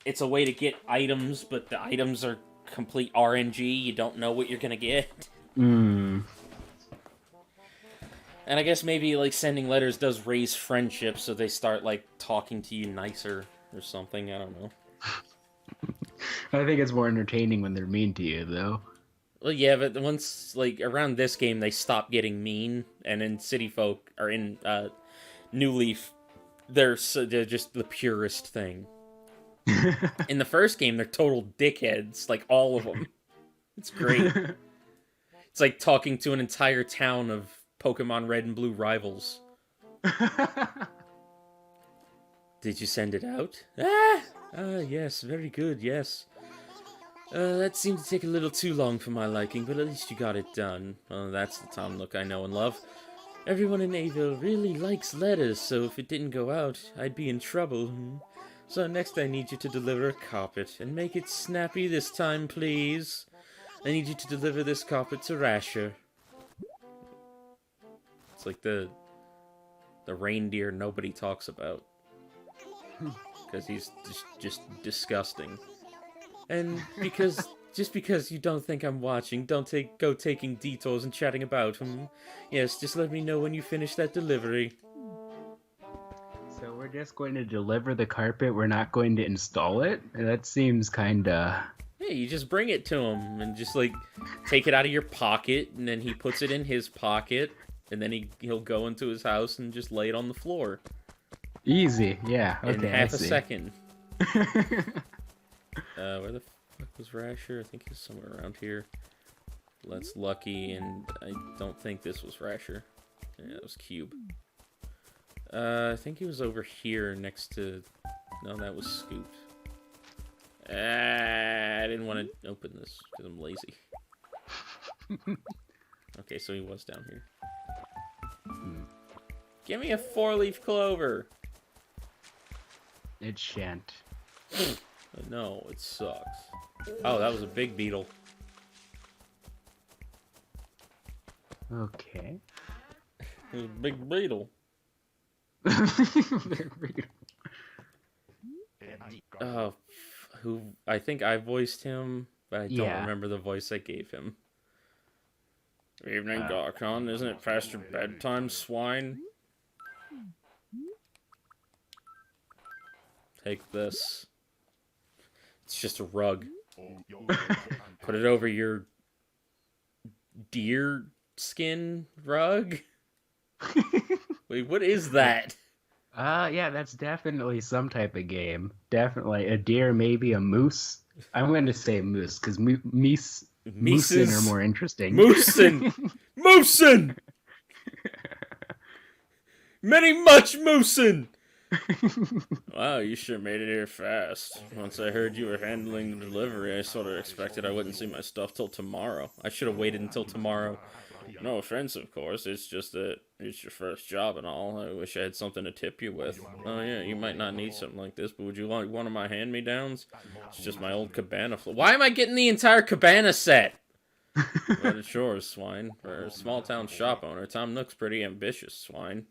it's a way to get items, but the items are complete RNG. You don't know what you're gonna get. And I guess maybe, like, sending letters does raise friendship, so they start, like, talking to you nicer or something. I don't know. I think it's more entertaining when they're mean to you, though. Well, yeah, but once, like, around this game, they stop getting mean, and in City Folk, or in, New Leaf, they're just the purest thing. In the first game, they're total dickheads, like, all of them. It's great. It's like talking to an entire town of Pokemon Red and Blue rivals. Did you send it out? Yes, very good, yes. That seemed to take a little too long for my liking, but at least you got it done. That's the Tom Nook I know and love. Everyone in Avil really likes letters, so if it didn't go out, I'd be in trouble. So next I need you to deliver a carpet, and make it snappy this time, please. I need you to deliver this carpet to Rasher. It's like the reindeer nobody talks about. Because he's just disgusting. And just because you don't think I'm watching, don't go taking detours and chatting about him. Yes, just let me know when you finish that delivery. So we're just going to deliver the carpet, we're not going to install it? That seems kinda... Yeah, you just bring it to him, and just, like, take it out of your pocket, and then he puts it in his pocket, and then he'll go into his house and just lay it on the floor. Easy, yeah. Okay, in half a second. Where the fuck was Rasher? I think he's somewhere around here. That's Lucky, and I don't think this was Rasher. Yeah, it was Cube. I think he was over here next to... No, that was Scooped. I didn't want to open this because I'm lazy. Okay, so he was down here. Give me a 4-leaf clover! It shan't. No, it sucks. Oh, that was a big beetle. Okay. It was a big beetle. Oh, who? I think I voiced him, but I don't remember the voice I gave him. Evening, Garcon. Isn't it past your bedtime, swine? Take this. It's just a rug. Put it over your deer skin rug? Wait, what is that? Yeah, that's definitely some type of game. Definitely a deer, maybe a moose. I'm going to say moose because moosin are more interesting. Moosin! Moosin! Many much moosin! Wow, you sure made it here fast. Once I heard you were handling the delivery, I sort of expected I wouldn't see my stuff till tomorrow. I should have waited until tomorrow. No offense, of course, it's just that it's your first job and all. I wish I had something to tip you with. Oh yeah, you might not need something like this, but would you like one of my hand-me-downs? It's just my old cabana. Why am I getting the entire cabana set? But it's yours, swine. For a small-town shop owner, Tom Nook's pretty ambitious, swine.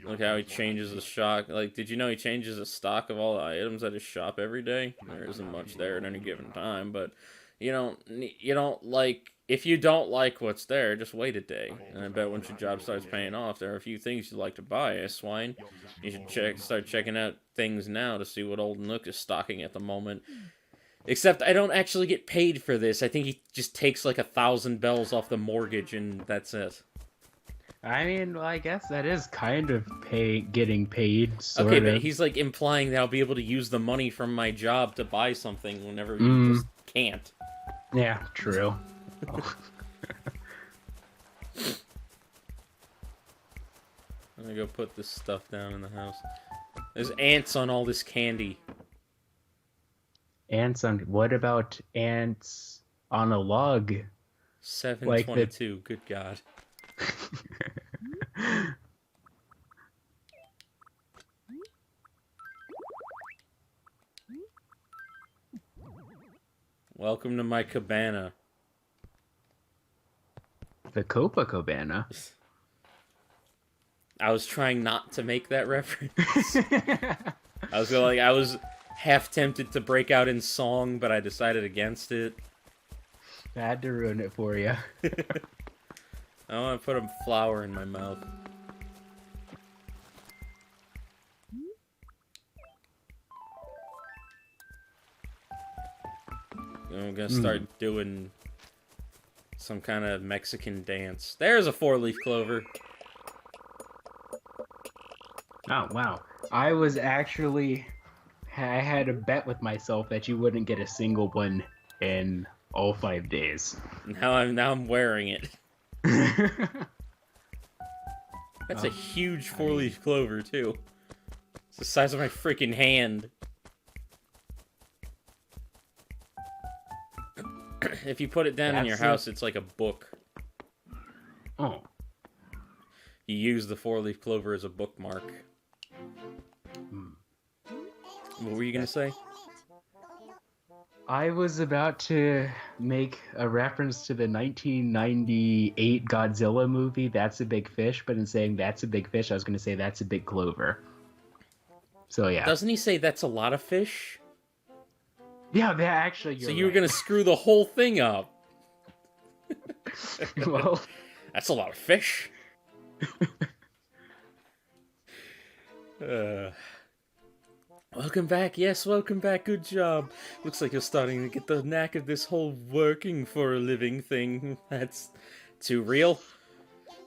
Look how he changes the stock. Like, did you know he changes the stock of all the items at his shop every day? There isn't much there at any given time, but you don't like... If you don't like what's there, just wait a day. And I bet once your job starts paying off, there are a few things you'd like to buy, eh, swine? You should start checking out things now to see what old Nook is stocking at the moment. Except I don't actually get paid for this. I think he just takes like 1,000 bells off the mortgage and that's it. I mean, well, I guess that is kind of getting paid, sort okay, of. but he's like implying that I'll be able to use the money from my job to buy something whenever you just can't. Yeah, true. Oh. I'm gonna go put this stuff down in the house. There's ants on all this candy. Ants on... What about ants on a log? 722, like good God. Welcome to my cabana. The Copacabana. I was trying not to make that reference. I was half tempted to break out in song, but I decided against it. I had to ruin it for you. I want to put a flower in my mouth. I'm gonna start doing some kind of Mexican dance. There's a 4-leaf clover. Oh, wow. I had a bet with myself that you wouldn't get a single one in all 5 days. Now I'm wearing it. That's a huge 4-leaf clover, too. It's the size of my freaking hand. If you put it down in your house, it's like a book. Oh. You use the 4-leaf clover as a bookmark. What were you gonna say? I was about to make a reference to the 1998 Godzilla movie, That's a Big Fish, but in saying That's a Big Fish, I was going to say That's a Big Clover. So, yeah. Doesn't he say that's a lot of fish? Yeah, that actually, So you were going to screw the whole thing up. Well... That's a lot of fish. Welcome back. Yes, welcome back. Good job. Looks like you're starting to get the knack of this whole working for a living thing. That's too real.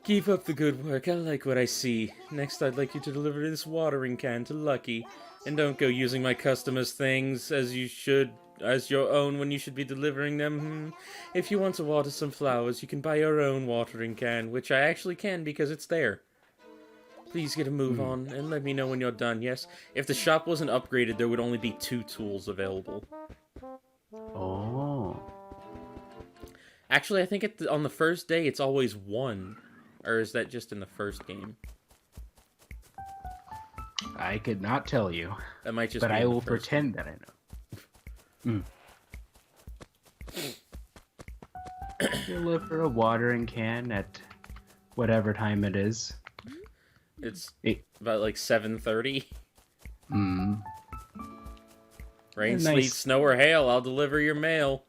Keep up the good work. I like what I see. Next, I'd like you to deliver this watering can to Lucky. And don't go using my customers' things as you should as your own when you should be delivering them. If you want to water some flowers, you can buy your own watering can, which I actually can because it's there. Please get a move on, and let me know when you're done, yes? If the shop wasn't upgraded, there would only be 2 tools available. Oh. Actually, I think on the first day, it's always 1. Or is that just in the first game? I could not tell you. That might just but be I in the will first pretend that I know. Deliver a watering can at whatever time it is. It's about like 7:30. Rain, Nice. sleet, snow, or hail, I'll deliver your mail.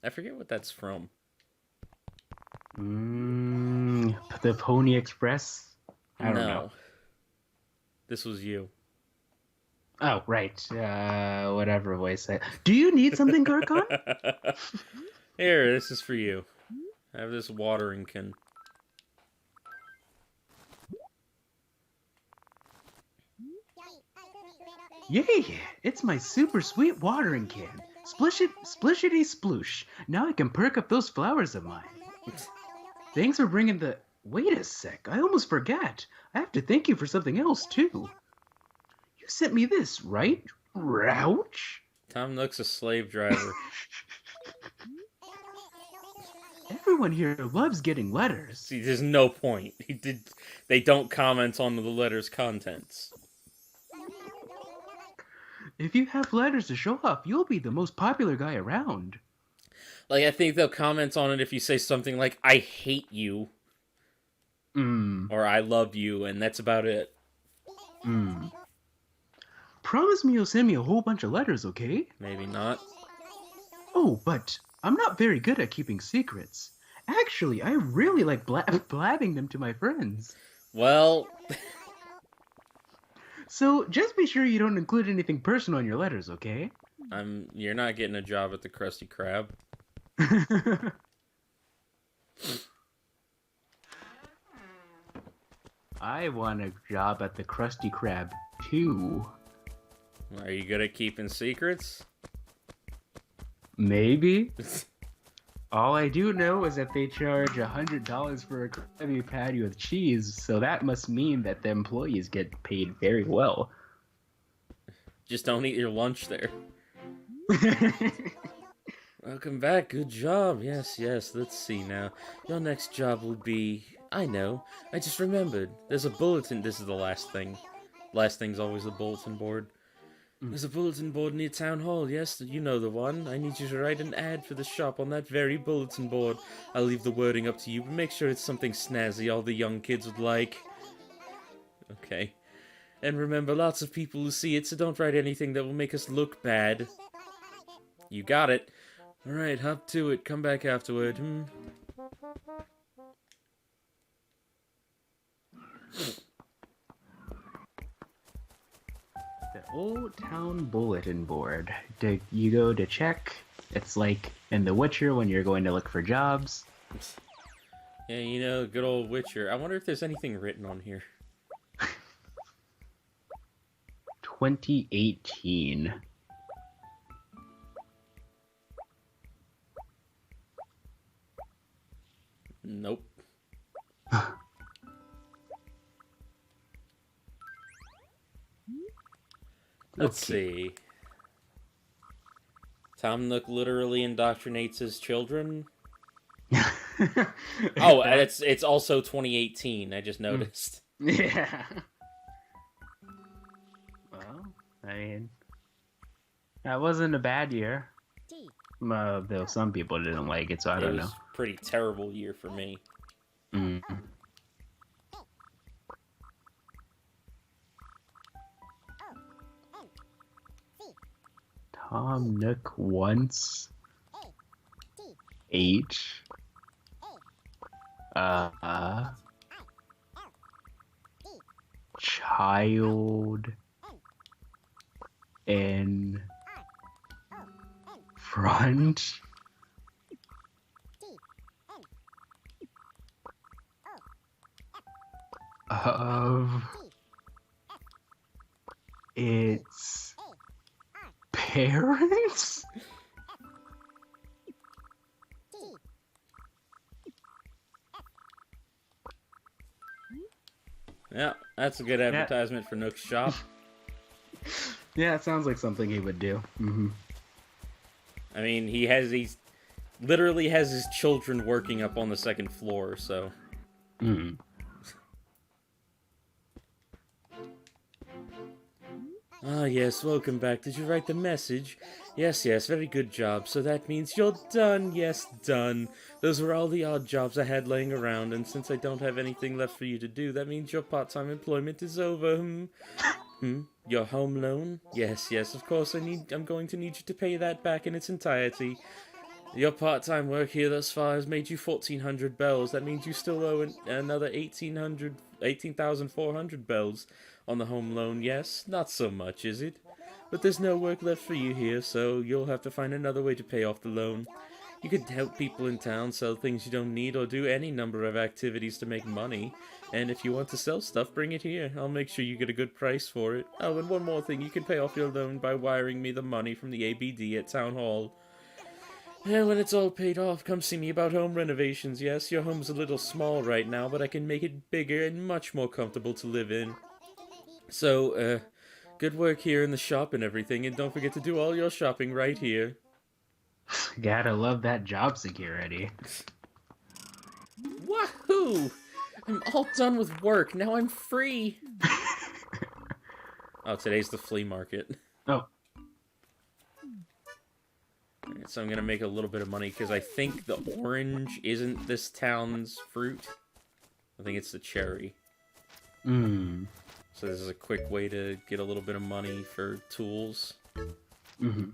I forget what that's from. The Pony Express? I don't know. This was you. Oh, right. Whatever voice I... Do you need something, Garcon? Here, this is for you. I have this watering can. Yay! It's my super sweet watering can. Splishity sploosh. Now I can perk up those flowers of mine. Thanks for bringing the... Wait a sec, I almost forgot. I have to thank you for something else, too. You sent me this, right? Rouch? Tom Nook's a slave driver. Everyone here loves getting letters. See, there's no point. They don't comment on the letter's contents. If you have letters to show off, you'll be the most popular guy around. Like, I think they'll comment on it if you say something like, I hate you. Or I love you, and that's about it. Promise me you'll send me a whole bunch of letters, okay? Maybe not. Oh, but I'm not very good at keeping secrets. Actually, I really like blabbing them to my friends. Well... So, just be sure you don't include anything personal in your letters, okay? You're not getting a job at the Krusty Krab. I want a job at the Krusty Krab, too. Are you good at keeping secrets? Maybe. All I do know is that they charge $100 for a Krabby Patty with cheese, so that must mean that the employees get paid very well. Just don't eat your lunch there. Welcome back. Good job. Yes, let's see now. Your next job will be... I know. I just remembered. There's a bulletin. This is the last thing. Last thing's always the bulletin board. There's a bulletin board near Town Hall, yes? You know the one. I need you to write an ad for the shop on that very bulletin board. I'll leave the wording up to you, but make sure it's something snazzy all the young kids would like. Okay. And remember, lots of people will see it, so don't write anything that will make us look bad. You got it. Alright, hop to it. Come back afterward. The Old Town Bulletin Board. You go to check. It's like in The Witcher when you're going to look for jobs. Yeah, you know, good old Witcher. I wonder if there's anything written on here. 2018. Nope. Let's see. Tom Nook literally indoctrinates his children. Oh, it's also 2018. I just noticed. Yeah. Well, I mean, that wasn't a bad year. Though some people didn't like it, so I don't know. It was a pretty terrible year for me. Tom Nook once. H. Child. In. Front. Of. It's parents? Yeah, that's a good advertisement for Nook's shop. Yeah, it sounds like something he would do. Mm-hmm. I mean, he's literally has his children working up on the second floor, so. Mm. Ah, yes, welcome back. Did you write the message? Yes, very good job. So that means you're done. Yes, done. Those were all the odd jobs I had laying around, and since I don't have anything left for you to do, that means your part-time employment is over. Your home loan? Yes, of course, I'm going to need you to pay that back in its entirety. Your part-time work here thus far has made you 1,400 bells. That means you still owe another 18,400 bells on the home loan. Yes, not so much, is it? But there's no work left for you here, so you'll have to find another way to pay off the loan. You could help people in town, sell things you don't need, or do any number of activities to make money. And if you want to sell stuff, bring it here. I'll make sure you get a good price for it. Oh, and one more thing, you can pay off your loan by wiring me the money from the ABD at Town Hall. And when it's all paid off, come see me about home renovations. Yes, your home's a little small right now, but I can make it bigger and much more comfortable to live in. So, good work here in the shop and everything, and don't forget to do all your shopping right here. Gotta love that job security. Wahoo! I'm all done with work. Now I'm free. Oh, today's the flea market. Oh. Alright, so I'm gonna make a little bit of money, because I think the orange isn't this town's fruit. I think it's the cherry. Mm. So this is a quick way to get a little bit of money for tools. Mm-hmm.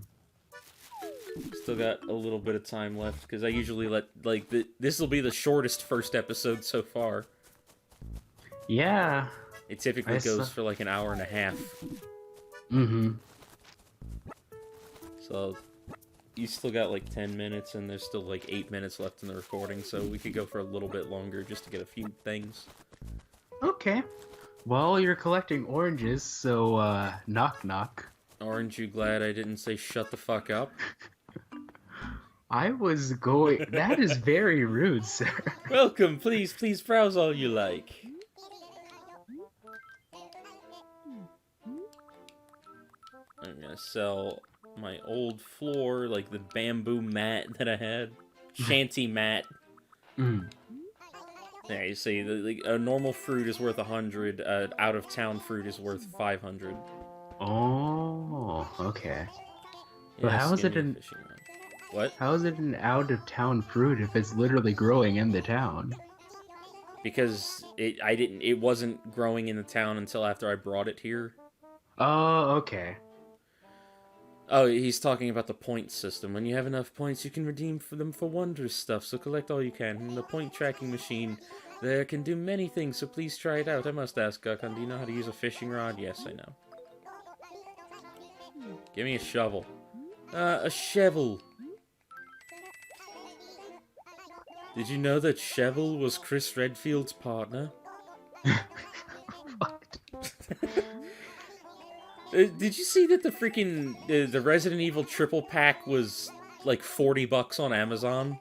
Still got a little bit of time left, because I usually let, like, this will be the shortest first episode so far. Yeah. It typically goes for like an hour and a half. Mm-hmm. So, you still got like 10 minutes, and there's still like 8 minutes left in the recording, so we could go for a little bit longer just to get a few things. Okay. Well, you're collecting oranges, so, knock knock. Aren't you glad I didn't say shut the fuck up? I was going... That is very rude, sir. Welcome, please browse all you like. I'm gonna sell my old floor, like the bamboo mat that I had. Shanty mat. Mm. There, you see, a normal fruit is worth 100, out-of-town fruit is worth 500. Oh, okay. But Yeah, how is it skinny an... fishing rod. What? How is it an out-of-town fruit if it's literally growing in the town? Because it wasn't growing in the town until after I brought it here. Oh, okay. Oh, he's talking about the point system. When you have enough points, you can redeem them for wondrous stuff, so collect all you can. And the point tracking machine there can do many things, so please try it out. I must ask, Gukon, do you know how to use a fishing rod? Yes, I know. Give me a shovel. A shovel. Did you know that Shovel was Chris Redfield's partner? What? Did you see that the freaking the Resident Evil triple pack was like $40 on Amazon?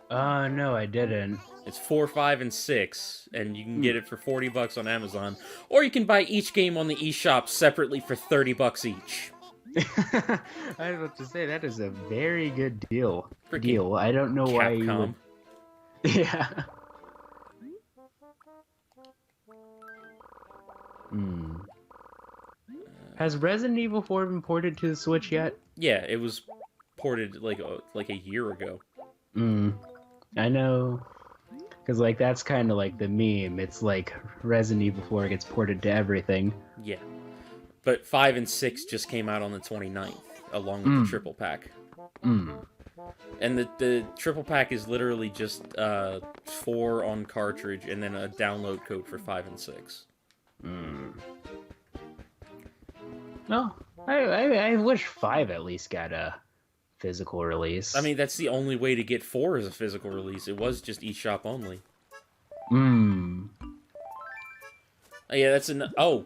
No, I didn't. It's 4, 5, and 6, and you can get it for $40 on Amazon, or you can buy each game on the eShop separately for $30 each. I was about to say that is a very good deal. Freaking I don't know why you would... Yeah. Hmm. Has Resident Evil 4 been ported to the Switch yet? Yeah, it was ported like a year ago. I know. Because, like, that's kind of like the meme. It's like Resident Evil 4 gets ported to everything. Yeah. But 5 and 6 just came out on the 29th, along with the triple pack. And the triple pack is literally just 4 on cartridge, and then a download code for 5 and 6. No, I wish 5 at least got a physical release. I mean, that's the only way to get 4 as a physical release. It was just eShop only. Oh, yeah, that's an... Oh!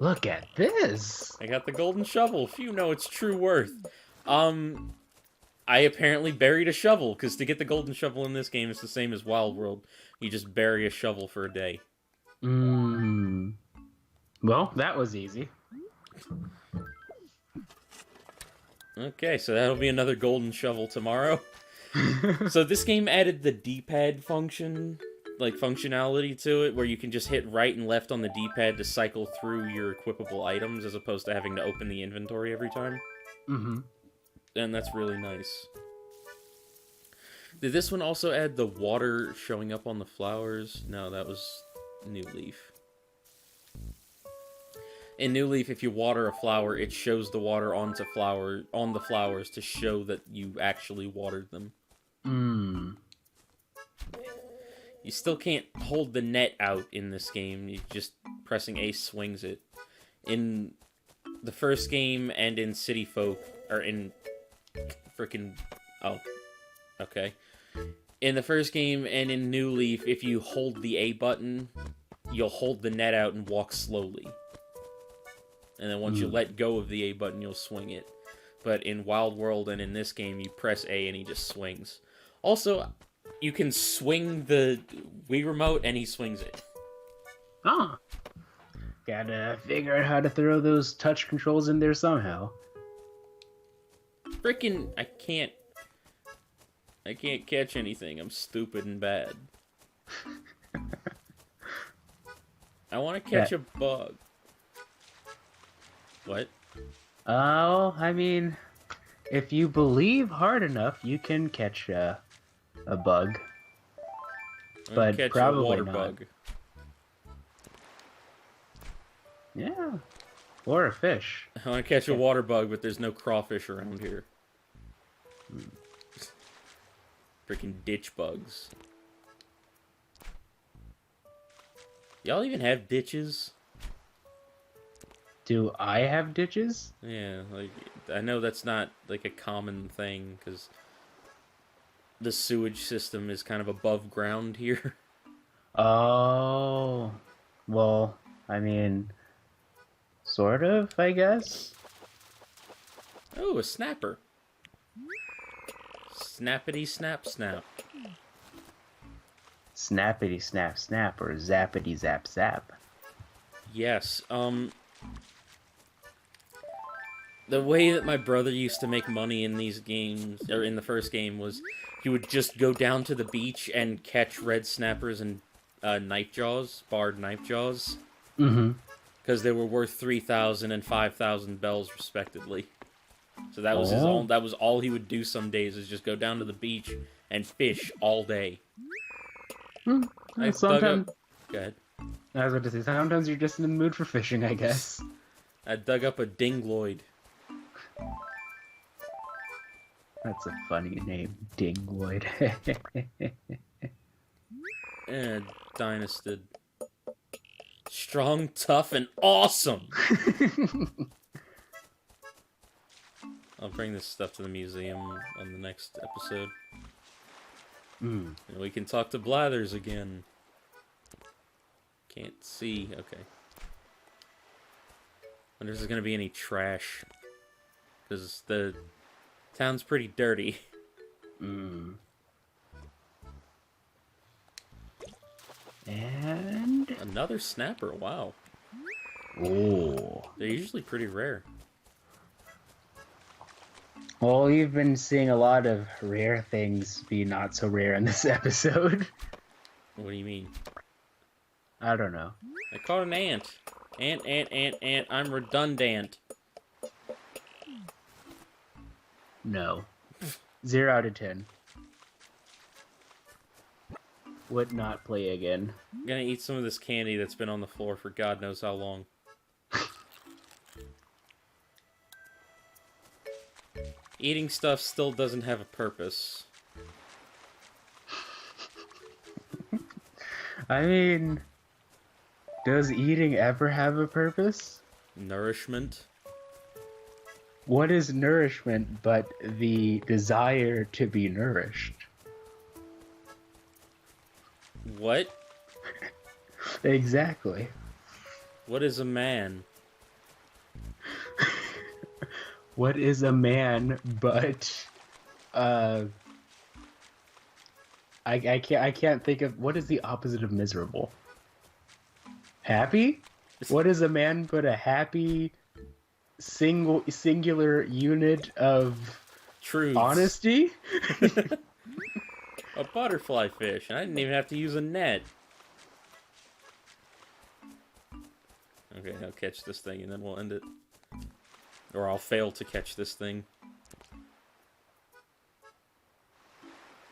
Look at this. I got the golden shovel. Few know its true worth. I apparently buried a shovel, because to get the golden shovel in this game, it's the same as Wild World. You just bury a shovel for a day. Well, that was easy. Okay, so that'll be another golden shovel tomorrow. So this game added the D-pad function, like functionality to it, where you can just hit right and left on the D-pad to cycle through your equipable items, as opposed to having to open the inventory every time. And that's really nice. Did this one also add the water showing up on the flowers? No, that was New Leaf. In New Leaf, if you water a flower, it shows the water on the flowers to show that you actually watered them. You still can't hold the net out in this game. You just pressing A swings it. In the first game and in City Folk, or in frickin'... Oh, okay. In the first game and in New Leaf, if you hold the A button, you'll hold the net out and walk slowly. And then once you let go of the A button, you'll swing it. But in Wild World and in this game, you press A and he just swings. Also, you can swing the Wii Remote and he swings it. Ah. Gotta figure out how to throw those touch controls in there somehow. Frickin', I can't catch anything. I'm stupid and bad. I want to catch a bug. What? Oh, I mean, if you believe hard enough, you can catch a bug. But catch probably a water not. bug. Yeah. Or a fish. I want to catch a water bug, but there's no crawfish around here. Freaking ditch bugs. Y'all even have ditches? Do I have ditches? Yeah, like, I know that's not, like, a common thing, because the sewage system is kind of above ground here. Oh. Well, I mean, sort of, I guess. Oh, a snapper. Snappity snap snap. Snappity snap snap or zappity zap zap. Yes, the way that my brother used to make money in these games, or in the first game, was he would just go down to the beach and catch red snappers and knife jaws, barred knife jaws. Because they were worth 3,000 and 5,000 bells, respectively. So that was his own. That was all he would do some days, is just go down to the beach and fish all day. Sometimes. Go ahead. I was about to say, sometimes you're just in the mood for fishing, I guess. I dug up a dingloid. That's a funny name, Dingloid. Dynasted. Strong, tough, and awesome! I'll bring this stuff to the museum on the next episode. And we can talk to Blathers again. Can't see. Okay. Wonder if there's gonna be any trash. Because the town's pretty dirty. And... Another snapper, wow. Oh. They're usually pretty rare. Well, you've been seeing a lot of rare things be not so rare in this episode. What do you mean? I don't know. I caught an ant. Ant. I'm redundant. No. 0 out of 10. Would not play again. I'm gonna eat some of this candy that's been on the floor for God knows how long. Eating stuff still doesn't have a purpose. I mean, does eating ever have a purpose? Nourishment. What is nourishment but the desire to be nourished? What? Exactly. What is a man? What is a man but I can't think of what is the opposite of miserable? Happy? What is a man but a happy singular unit of Truths. honesty? A butterfly fish, and I didn't even have to use a net. Okay, I'll catch this thing and then we'll end it. Or I'll fail to catch this thing.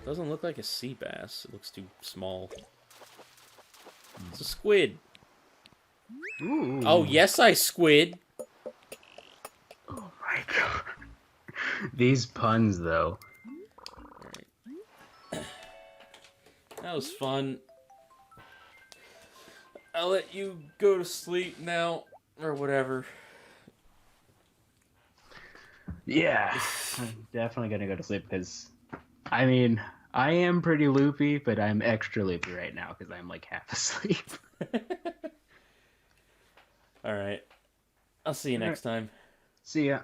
Doesn't look like a sea bass. It looks too small. It's a squid. Ooh. Oh, yes, I squid. Oh my god. These puns, though. Alright. That was fun. I'll let you go to sleep now, or whatever. Yeah, I'm definitely gonna go to sleep because, I mean, I am pretty loopy, but I'm extra loopy right now because I'm like half asleep. Alright. I'll see you next time. See ya.